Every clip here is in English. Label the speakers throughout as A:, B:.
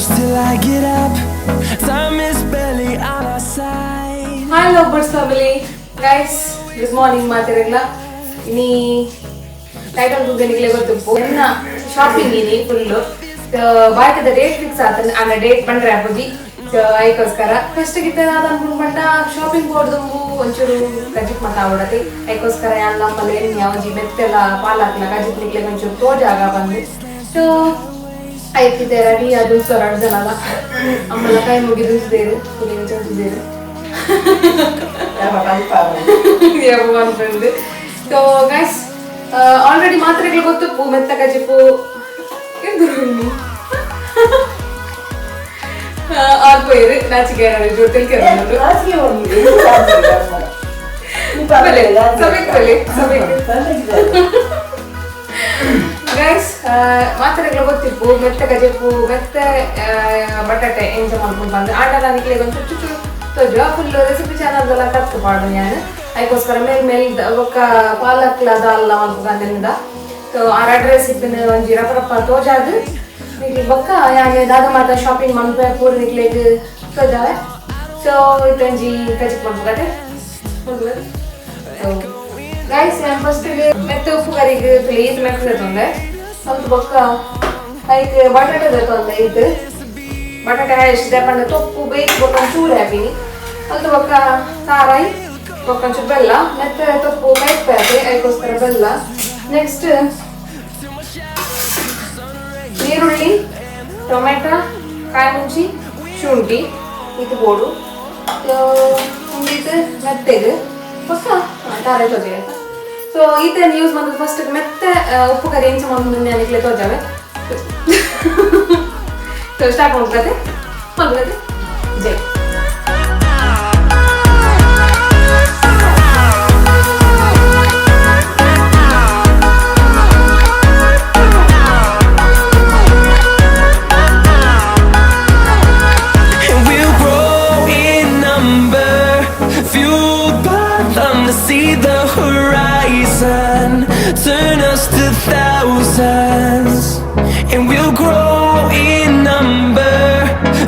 A: close till I get up. Time is barely on our side.
B: Hi Lovebirdz family. Guys, good morning ಮಾತಿರಲ್ಲ. ಇನಿ title ಗುಗನಿಗೆ ಗೊತ್ತು ಎನ್ನ shopping ಇನಿ full ಬಾಯ್ಕದ date fix ಆತನ ಆನ date ಬಂದ್ರೆ ಆಪದಿ ಐಕೋಸ್ಕರ first ಗಿತ್ತ ಅನ್ಕೊಂಡು ಬಂಟ ಶಾಪಿಂಗ್ ಹೋಡ್ದಂಬು ಒಂಚೂರು ಗಜಿಕ್ ಮಾತಾಡತಿ ಐಕೋಸ್ಕರ ಎಲ್ಲ ನಮ್ಮಲ್ಲಿ ಏನು ಯಾವಜಿ ಮೆತ್ತೆಲ್ಲ ಪಾಲಾಕ್ಲ ಗಜಿಕ್ ನಿಕ್ಲೆ ಒಂಚೂರು ತೋಜಾಗ ಬಂದು ಸೊ ಐತಿದೆ ರೆಡಿ ಅದು ಸೊರಡು ಜನಲ್ಲ ಅಮ್ಮಲ್ಲ ಕೈ ಮುಗಿದಿದ್ದೇವೆ ಕುಡಿಯ ಚೋದಿದ್ದೇವೆ ಸೊ ಗೈಸ್ ಆಲ್ರೆಡಿ ಮಾತ್ರೆಗಳು ಗೊತ್ತು ಮೆತ್ತ ಗಜಿಪು ಆಗೋಯ್ರು ನಾಚಿಕೆ ಜೊತೆ ಗೈಸ್ ಮಾತ್ರೆಗಳು ಗೊತ್ತಿಪ್ಪು ಮೆತ್ತ ಗಜೆಪ್ಪು ಮೆತ್ತ ಬಟಾಟೆ ಎಂಜ ಮಾಡ್ಕೊಂಡು ಬಂದು ಆಟ ನನಗೆ ಒಂದು ಚುಚ್ಚು ತೋಜು ಫುಲ್ ರೆಸಿಪಿ ಚಾನಲ್ದೆಲ್ಲ ಕತ್ತು ಪಾಡು ನಾನು ಅದಕ್ಕೋಸ್ಕರ ಮೇಲ್ ಒಕ್ಕ ಪಾಲಕ್ಲ ಅದಲ್ಲ ಮಾಡ್ಕೊಂಡು ಸೊ ಆ ರೆಸಿಪಿನ ಒಂಜಿ ರಪ್ಪ ತೋಜಾದು ನಿಕ್ಲಿ ಬೊಕ್ಕ ಯಾನೆ ದಾದ ಮಾತ ಶಾಪಿಂಗ್ ಮನ್ಪೆ ಪೂರ ನಿಕ್ಲೆಗ್ ತೋಜಾವೆ ಸೊ ಇತ್ತೊಂಜಿ ಕಜಿಕ್ ಮಾಡ್ಬೇಕತೆ ಗೈಸ್ ನಾನು ಫಸ್ಟಿಗೆ ಮೆತ್ತ ಉಪ್ಪು ಕರಿಗೆ ಪ್ಲೀಸ್ ಮೆತ್ತ ತೊಂದೆ ಸ್ವಲ್ಪ ಬೊಕ್ಕ ಅದಕ್ಕೆ ಬಟಾಟೆ ತೊಂದೆ ಇದು ಬಟಾಟೆ ಎಷ್ಟು ದಪ್ಪಂಡ ತೊಪ್ಪು ಬೇಯಿಸ್ಬೇಕು ಚೂರು ಹಾಕಿನಿ ಅದು ಬೊಕ್ಕ ಸಾರಾಯಿ ಬೊಕ್ಕೊಂಚೂರು ಬೆಲ್ಲ ಮೆತ್ತ ತೊಪ್ಪು ಮೆತ್ತೆ ಅದಕ್ಕೋಸ್ಕರ ಬೆಲ್ಲ ನೆಕ್ಸ್ಟ್ ಈರುಳ್ಳಿ ಟೊಮೆಟೊ ಕಾಯಿ ಮುಂಚಿ ಶುಂಠಿ ಇದು ಬೋಡು ಇದು ಮೆತ್ತೆಗೆ ಹೊಸ ತಾರೆ ತೊಜೆ ಆಯ್ತಾ ಸೊ ಇದನ್ನು ಯೂಸ್ ಮಾಡೋದು ಫಸ್ಟ್ ಮೆತ್ತೆ ಉಪ್ಪು ಕರಿ ಎಂಚ ಮಾಡೋದು ನನಗೆ ತೋಜಾವೆ ಸೊ ಸ್ಟಾರ್ಟ್ ಮಾಡ್ಕೊತೆ ಜೈ
A: See the horizon, turn us to thousands, and we'll grow in number,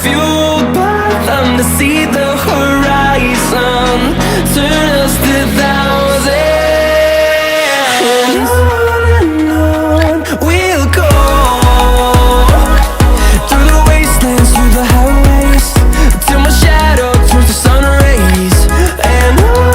A: fueled by them to see the horizon, turn us to thousands, and on we'll go, through the wastelands, through the highways, till my shadow turns to sun rays, and on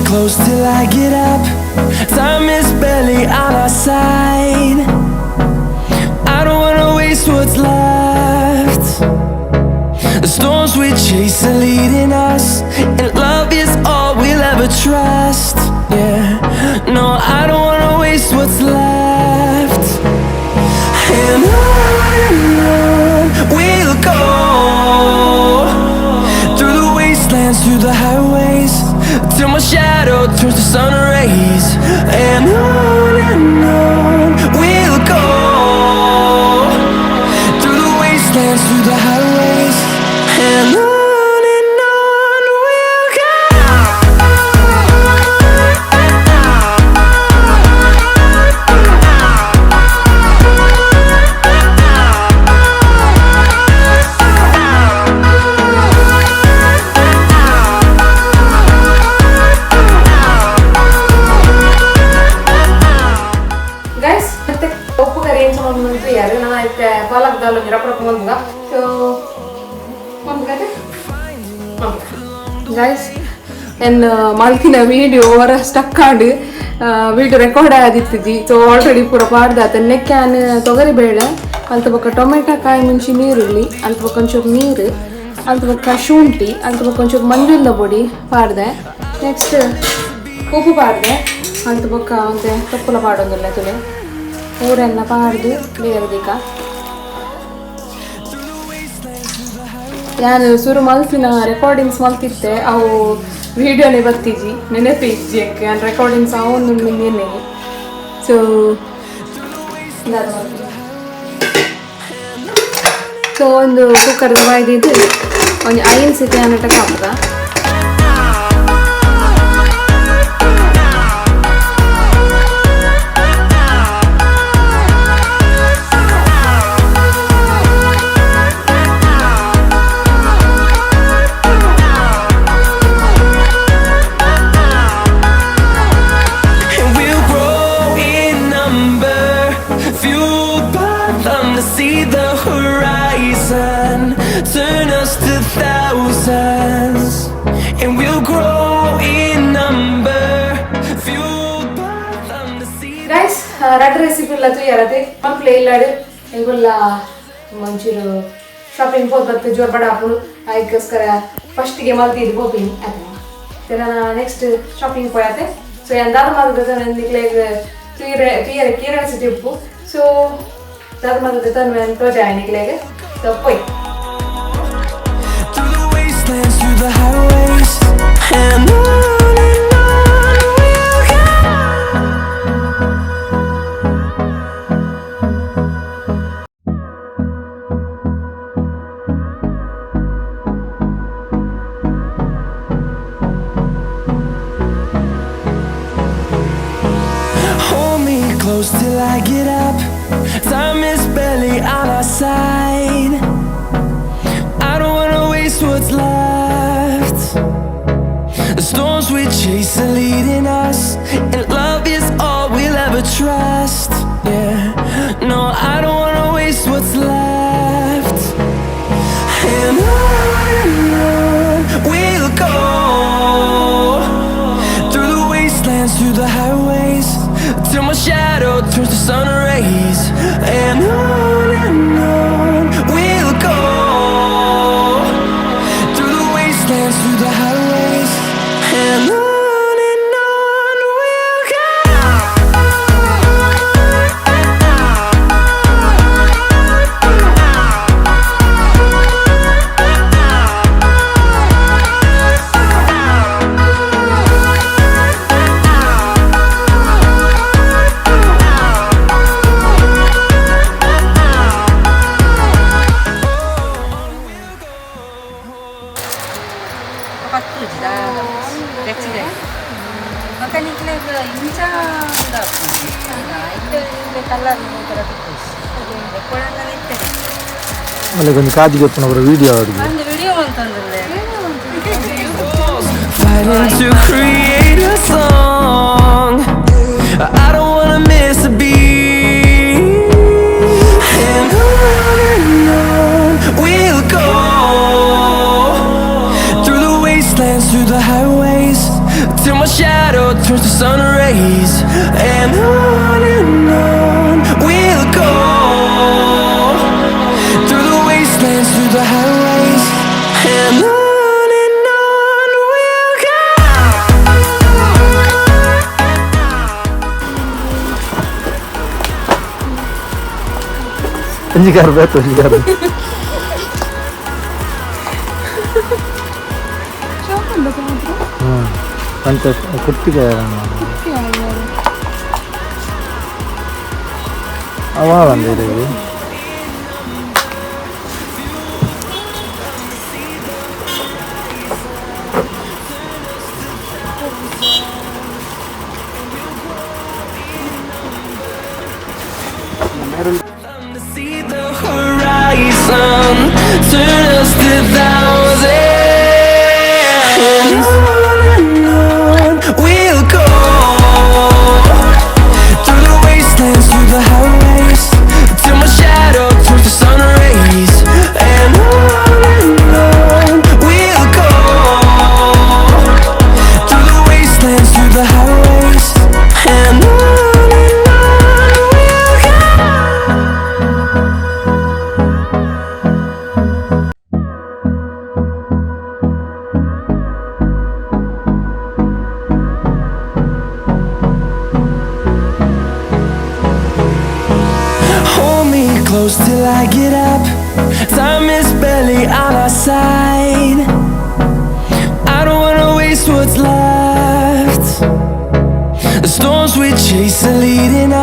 A: close till I get up. Time is barely on our side. I don't wanna waste what's left. The storms we chase are leading us, and love is all we'll ever trust. Yeah, no, I don't wanna waste what's left. And on we'll go, through the wastelands, through the highways, till my shadow turns to sun rays, and on we'll go, through the wastelands, through the highways, and on we'll go. ಪಾಲಕ್ ದಾಲ್ ರಪ್ಪ ಮಂಗ so ಮಂಗದೆ guys ಎನ್ನ ಮಲ್ತಿನ video ಹೊರ stuck ಆಡು video record ಆದಿತ್ತಿದ್ದಿ so already ಪೂರ ಪಾಡ್ದಾತ ನೆಕ್ಕ್ಯಾನ್ ತೊಗರಿ ಬೇಡ ಅಂತ ಬೊಕ್ಕ ಟೊಮೆಟೊ ಕಾಯಿ ಮುಂಚಿ ನೀರುಳ್ಳಿ ಅಂತ ಬೊಕ್ಕ ಒಂಚೂರು ನೀರು ಅಂತ ಬೊಕ್ಕ ಶುಂಠಿ ಅಂತ ಬೊಕ್ಕ ಒಂಚೂರು ಮಂಜುಳ ಪೊಡಿ ಪಾಡ್ದೆ ನೆಕ್ಸ್ಟ್ ಉಪ್ಪು ಪಾಡ್ದೆ ಅಂತ ಬೊಕ್ಕ ಮತ್ತೆ ತೊಪ್ಪಲ ಪಾಡೋದಿಲ್ಲ ತುಲೆ ಊರೆಲ್ಲ ಪಾಡ್ದು ಬೇರೆದಿಕ್ಕ ನಾನು ಶುರು ಮಲ್ತಿನ ರೆಕಾರ್ಡಿಂಗ್ಸ್ ಮಲ್ತಿದ್ದೆ ಅವು
B: वीडियो ने बत्तीजी नेने पेजी के recording sound मिलने so so ಒಂದು ಕುಕ್ಕರ್ ಬಾಯ್ದಿದ್ದು ಒಂದು 5 ಸತಿ ಅನ್ನಟ ಕಾಪುದ
A: Turn us to thousands, and we'll grow in number, fueled by them to see.
B: Guys, red recipe la tu yarate man play lade engulla manchiru shopping podatte jor bada apulu aikoskara first ge malti idi hoping ate tena next shopping poyate so yandada madada nikle kira city uppu so dada madada tan men to jai nikle so poi
A: through the highways and on we'll go. Hold me close till I get up. Time is barely on our side. I don't wanna waste what's left. The storms we chase are leading us, and love is all we'll ever trust. Yeah, no, I don't wanna waste what's left. And on we'll go, through the wastelands, through the highways, till my shadow turns to sun rays. And on we'll go, through the highways and on we'll go.
C: కొంచెం కాజు చెప్పున ఒక video అడుగు
A: Fighting to create a song. I don't wanna miss a beat. And on we'll go, through the wastelands, through the highways, till my shadow turns to sun rays. And on we'll go, through the wastelands, through the highways, and on we'll go.
C: Penjigar betul penjigar. Pantai kutika ya. Awalan deh ini.
A: To see the horizon, turn us to thousands. And on we'll go, through the wastelands, through the highways, till my shadow turns to sun rays. And on we'll go, through the wastelands, through the highways, and on we'll go. Close till I get up. Time is barely on our side. I don't wanna waste waste what's left. The storms we chase are leading